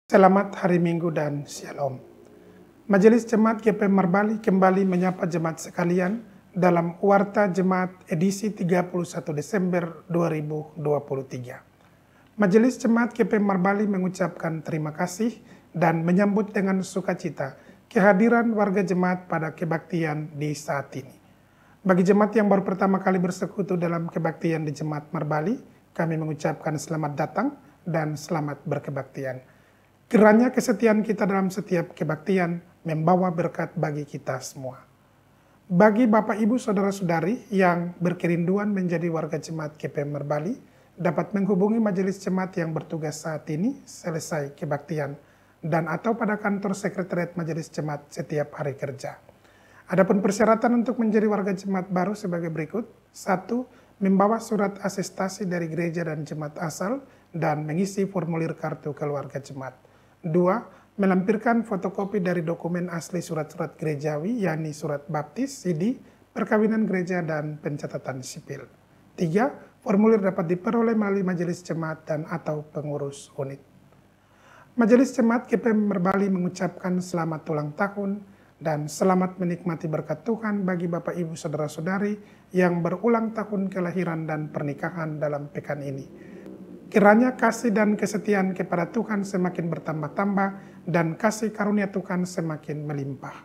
Selamat hari Minggu dan Shalom. Majelis Jemaat GP Marbali kembali menyapa jemaat sekalian dalam Warta Jemaat edisi 31 Desember 2023. Majelis Jemaat GP Marbali mengucapkan terima kasih dan menyambut dengan sukacita kehadiran warga jemaat pada kebaktian di saat ini. Bagi jemaat yang baru pertama kali bersekutu dalam kebaktian di Jemaat Marbali, kami mengucapkan selamat datang dan selamat berkebaktian. Kiranya kesetiaan kita dalam setiap kebaktian membawa berkat bagi kita semua. Bagi Bapak Ibu Saudara-saudari yang berkerinduan menjadi warga jemaat GP Marbali, dapat menghubungi majelis jemaat yang bertugas saat ini selesai kebaktian dan atau pada kantor sekretariat majelis jemaat setiap hari kerja. Adapun persyaratan untuk menjadi warga jemaat baru sebagai berikut. 1. Membawa surat asestasi dari gereja dan jemaat asal dan mengisi formulir kartu keluarga jemaat. 2. Melampirkan fotokopi dari dokumen asli surat-surat gerejawi, yakni surat baptis, CD, perkawinan gereja, dan pencatatan sipil. 3. Formulir dapat diperoleh melalui majelis jemaat dan atau pengurus unit. Majelis Jemaat GP Marbali mengucapkan selamat ulang tahun dan selamat menikmati berkat Tuhan bagi Bapak Ibu Saudara-saudari yang berulang tahun kelahiran dan pernikahan dalam pekan ini. Kiranya kasih dan kesetiaan kepada Tuhan semakin bertambah-tambah dan kasih karunia Tuhan semakin melimpah.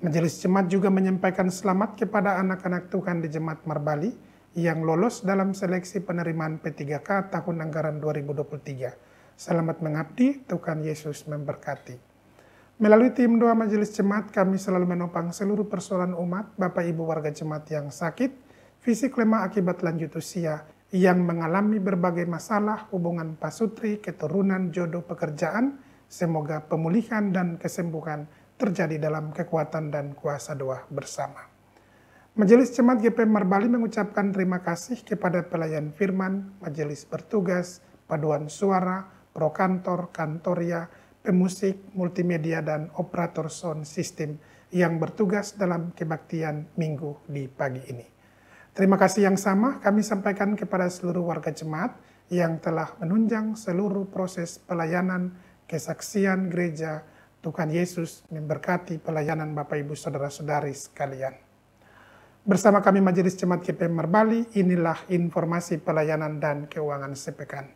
Majelis Jemaat juga menyampaikan selamat kepada anak-anak Tuhan di Jemaat Marbali yang lolos dalam seleksi penerimaan P3K tahun anggaran 2023. Selamat mengabdi, Tuhan Yesus memberkati. Melalui tim doa Majelis Jemaat, kami selalu menopang seluruh persoalan umat, Bapak Ibu warga jemaat yang sakit, fisik lemah akibat lanjut usia, yang mengalami berbagai masalah, hubungan pasutri, keturunan, jodoh, pekerjaan. Semoga pemulihan dan kesembuhan terjadi dalam kekuatan dan kuasa doa bersama. Majelis Jemaat GP Marbali mengucapkan terima kasih kepada pelayan firman, majelis bertugas, paduan suara, prokantor, kantoria, pemusik, multimedia, dan operator sound system yang bertugas dalam kebaktian minggu di pagi ini. Terima kasih yang sama kami sampaikan kepada seluruh warga jemaat yang telah menunjang seluruh proses pelayanan, kesaksian gereja. Tuhan Yesus memberkati pelayanan Bapak Ibu Saudara-saudari sekalian. Bersama kami Majelis Jemaat GP Marbali, inilah informasi pelayanan dan keuangan sepekan.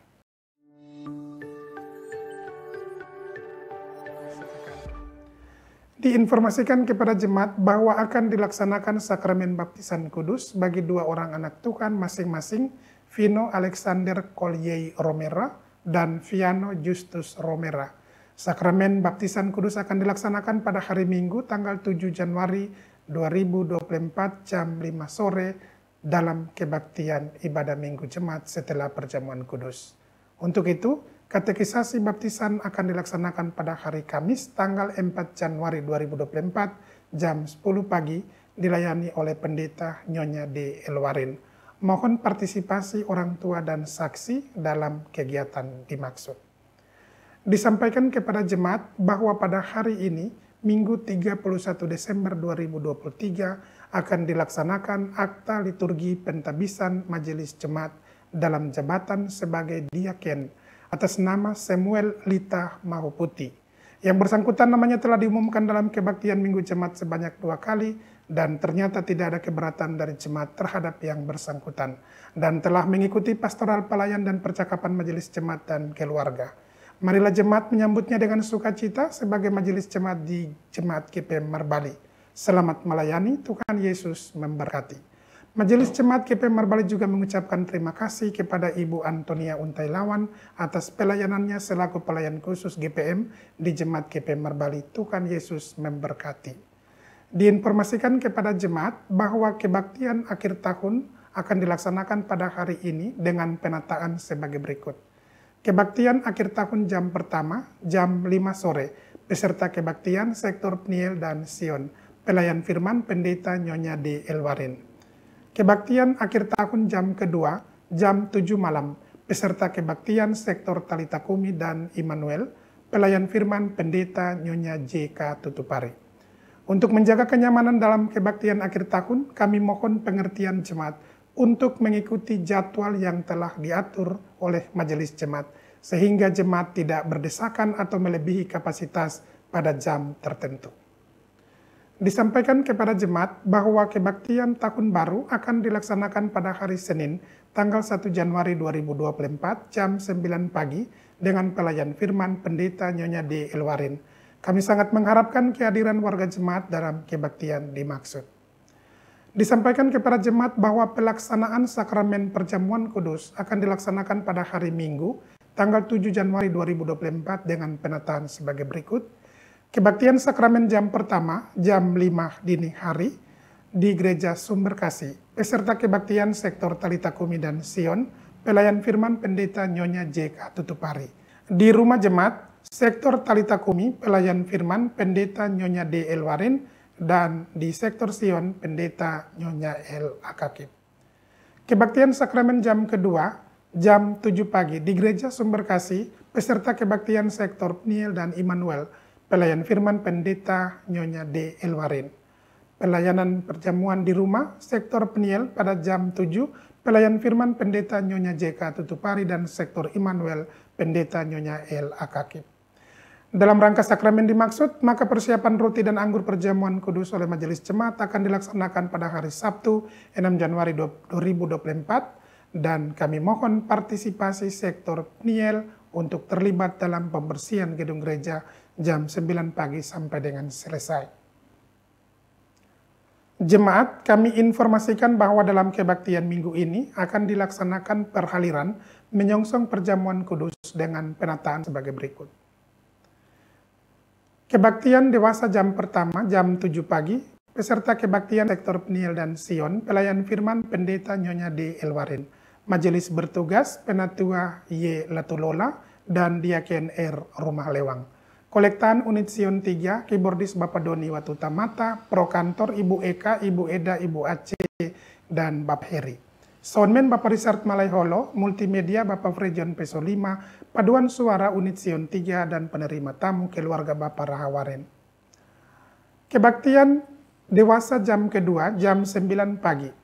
Diinformasikan kepada jemaat bahwa akan dilaksanakan sakramen baptisan kudus bagi 2 orang anak Tuhan masing-masing, Vino Alexander Collier Romera dan Viano Justus Romera. Sakramen baptisan kudus akan dilaksanakan pada hari Minggu tanggal 7 Januari 2024 jam 5 sore dalam kebaktian ibadah Minggu Jemaat setelah perjamuan kudus. Untuk itu, katekisasi baptisan akan dilaksanakan pada hari Kamis tanggal 4 Januari 2024 jam 10 pagi dilayani oleh Pendeta Nyonya D. Elwarin. Mohon partisipasi orang tua dan saksi dalam kegiatan dimaksud. Disampaikan kepada jemaat bahwa pada hari ini, Minggu 31 Desember 2023 akan dilaksanakan akta liturgi pentabisan Majelis Jemaat dalam jabatan sebagai diaken atas nama Samuel Lita Mahuputi. Yang bersangkutan namanya telah diumumkan dalam kebaktian Minggu Jemaat sebanyak 2 kali dan ternyata tidak ada keberatan dari jemaat terhadap yang bersangkutan dan telah mengikuti pastoral pelayan dan percakapan majelis jemaat dan keluarga. Marilah jemaat menyambutnya dengan sukacita sebagai majelis jemaat di Jemaat GP Marbali. Selamat melayani, Tuhan Yesus memberkati. Majelis Jemaat GP Marbali juga mengucapkan terima kasih kepada Ibu Antonia Untailawan atas pelayanannya selaku pelayan khusus GPM di Jemaat GP Marbali. Tuhan Yesus memberkati. Diinformasikan kepada jemaat bahwa kebaktian akhir tahun akan dilaksanakan pada hari ini dengan penataan sebagai berikut. Kebaktian akhir tahun jam pertama, jam 5 sore, peserta kebaktian sektor Pniel dan Sion, pelayan firman Pendeta Nyonya D. Elwarin. Kebaktian akhir tahun jam kedua, jam 7 malam, peserta kebaktian sektor Talita Kumi dan Immanuel, pelayan firman Pendeta Nyonya J.K. Tutupari. Untuk menjaga kenyamanan dalam kebaktian akhir tahun, kami mohon pengertian jemaat untuk mengikuti jadwal yang telah diatur oleh Majelis Jemaat sehingga jemaat tidak berdesakan atau melebihi kapasitas pada jam tertentu. Disampaikan kepada jemaat bahwa kebaktian tahun baru akan dilaksanakan pada hari Senin, tanggal 1 Januari 2024, jam 9 pagi, dengan pelayan firman Pendeta Nyonya D. Elwarin. Kami sangat mengharapkan kehadiran warga jemaat dalam kebaktian dimaksud. Disampaikan kepada jemaat bahwa pelaksanaan sakramen perjamuan kudus akan dilaksanakan pada hari Minggu, tanggal 7 Januari 2024 dengan penataan sebagai berikut. Kebaktian sakramen jam pertama, jam 5 dini hari, di Gereja Sumber Kasih. Peserta kebaktian sektor Talita Kumi dan Sion, pelayan firman Pendeta Nyonya J.K. Tutupari. Di rumah jemaat, sektor Talita Kumi, pelayan firman Pendeta Nyonya D. Elwarin, dan di sektor Sion, Pendeta Nyonya L. Akakib. Kebaktian sakramen jam kedua, jam 7 pagi, di Gereja Sumber Kasih, peserta kebaktian sektor Peniel dan Immanuel, pelayan firman Pendeta Nyonya D. Elwarin. Pelayanan perjamuan di rumah, sektor Peniel pada jam 7, pelayan firman Pendeta Nyonya J.K. Tutupari dan sektor Immanuel, Pendeta Nyonya L. Akakib. Dalam rangka sakramen dimaksud, maka persiapan roti dan anggur perjamuan kudus oleh majelis jemaat akan dilaksanakan pada hari Sabtu 6 Januari 2024 dan kami mohon partisipasi sektor Peniel untuk terlibat dalam pembersihan gedung gereja jam 9 pagi sampai dengan selesai. Jemaat, kami informasikan bahwa dalam kebaktian minggu ini akan dilaksanakan perhaliran menyongsong perjamuan kudus dengan penataan sebagai berikut. Kebaktian dewasa jam pertama, jam 7 pagi, peserta kebaktian sektor Peniel dan Sion, pelayan firman Pendeta Nyonya D. Elwarin. Majelis bertugas Penatua Y. Latulola dan Diaken R. Rumah Lewang. Kolektan unit Sion 3, keyboardis Bapak Doni Watutamata, Prokantor Ibu Eka, Ibu Eda, Ibu Aceh, dan Bapak Heri. Soundman Bapak Richard Malaiholo, multimedia Bapak Frejon Peso 5, paduan suara unit Sion 3, dan penerima tamu keluarga Bapak Rahawaren. Kebaktian dewasa jam kedua, jam 9 pagi.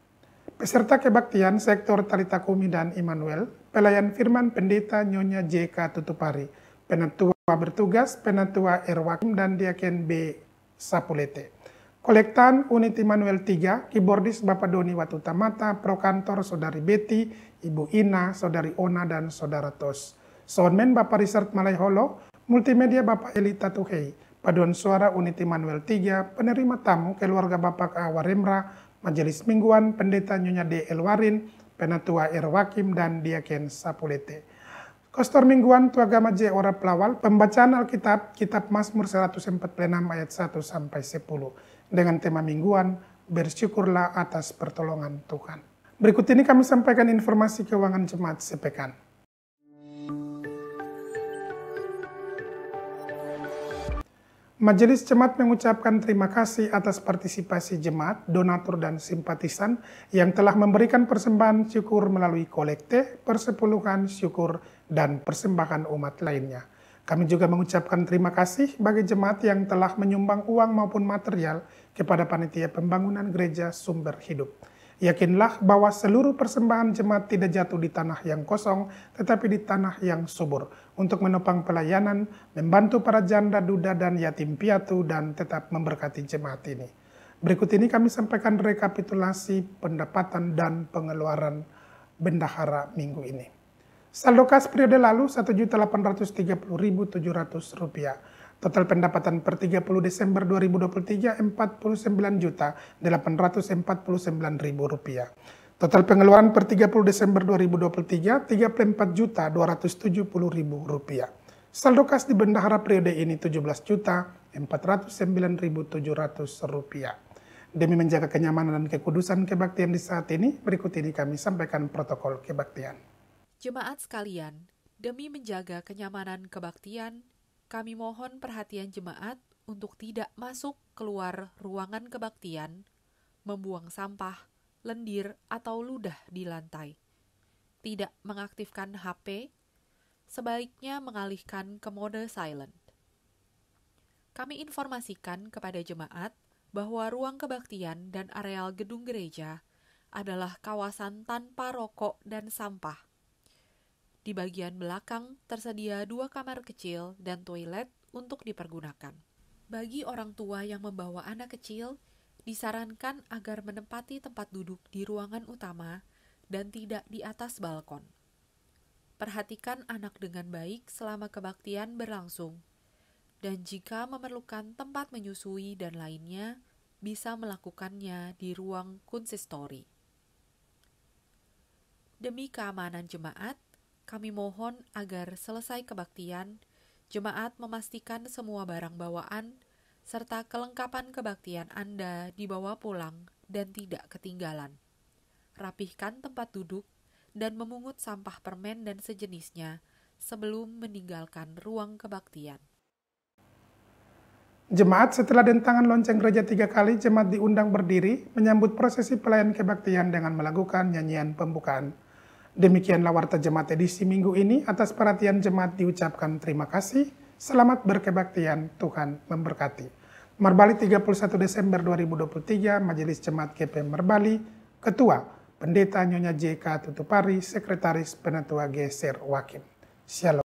Peserta kebaktian sektor Talita Kumi dan Immanuel, pelayan firman Pendeta Nyonya J.K. Tutupari, Penatua bertugas Penatua Erwakim dan Diaken B. Sapulete. Kolektan unit Immanuel 3, keyboardis Bapak Doni Watutamata, Prokantor Saudari Betty, Ibu Ina, Saudari Ona, dan Saudara Tos. Soundman Bapak Richard Malaiholo, multimedia Bapak Eli Tatuhei, paduan suara unit Immanuel 3, penerima tamu keluarga Bapak Awaremra, majelis mingguan Pendeta Nyonya D. Elwarin, Penatua Erwakim, dan Diaken Sapulete. Kostor mingguan Tuagama J. Ora Pelawal, pembacaan Alkitab, Kitab Mazmur 146 ayat 1 sampai 10 dengan tema mingguan, bersyukurlah atas pertolongan Tuhan. Berikut ini kami sampaikan informasi keuangan jemaat sepekan. Majelis Jemaat mengucapkan terima kasih atas partisipasi jemaat, donatur, dan simpatisan yang telah memberikan persembahan syukur melalui kolekte, persepuluhan syukur, dan persembahan umat lainnya. Kami juga mengucapkan terima kasih bagi jemaat yang telah menyumbang uang maupun material kepada panitia pembangunan gereja Sumber Hidup. Yakinlah bahwa seluruh persembahan jemaat tidak jatuh di tanah yang kosong, tetapi di tanah yang subur, untuk menopang pelayanan, membantu para janda, duda, dan yatim piatu, dan tetap memberkati jemaat ini. Berikut ini kami sampaikan rekapitulasi pendapatan dan pengeluaran bendahara minggu ini. Saldo kas periode lalu Rp1.830.700. Total pendapatan per 30 Desember 2023 Rp49.849.000. Total pengeluaran per 30 Desember 2023 Rp34.270.000. Saldo kas di bendahara periode ini Rp17.409.700. Demi menjaga kenyamanan dan kekudusan kebaktian di saat ini, berikut ini kami sampaikan protokol kebaktian. Jemaat sekalian, demi menjaga kenyamanan kebaktian, kami mohon perhatian jemaat untuk tidak masuk keluar ruangan kebaktian, membuang sampah, lendir, atau ludah di lantai. Tidak mengaktifkan HP, sebaiknya mengalihkan ke mode silent. Kami informasikan kepada jemaat bahwa ruang kebaktian dan areal gedung gereja adalah kawasan tanpa rokok dan sampah. Di bagian belakang tersedia 2 kamar kecil dan toilet untuk dipergunakan. Bagi orang tua yang membawa anak kecil, disarankan agar menempati tempat duduk di ruangan utama dan tidak di atas balkon. Perhatikan anak dengan baik selama kebaktian berlangsung, dan jika memerlukan tempat menyusui dan lainnya, bisa melakukannya di ruang konsistori. Demi keamanan jemaat, kami mohon agar selesai kebaktian, jemaat memastikan semua barang bawaan serta kelengkapan kebaktian Anda dibawa pulang dan tidak ketinggalan. Rapihkan tempat duduk dan memungut sampah permen dan sejenisnya sebelum meninggalkan ruang kebaktian. Jemaat setelah dentangan lonceng gereja 3 kali, jemaat diundang berdiri menyambut prosesi pelayan kebaktian dengan melakukan nyanyian pembukaan. Demikianlah warta jemaat edisi minggu ini. Atas perhatian jemaat diucapkan terima kasih. Selamat berkebaktian, Tuhan memberkati. Merbali 31 Desember 2023, Majelis Jemaat GP Merbali, Ketua Pendeta Nyonya J.K. Tutupari, Sekretaris Penatua Geser Wakim. Shalom.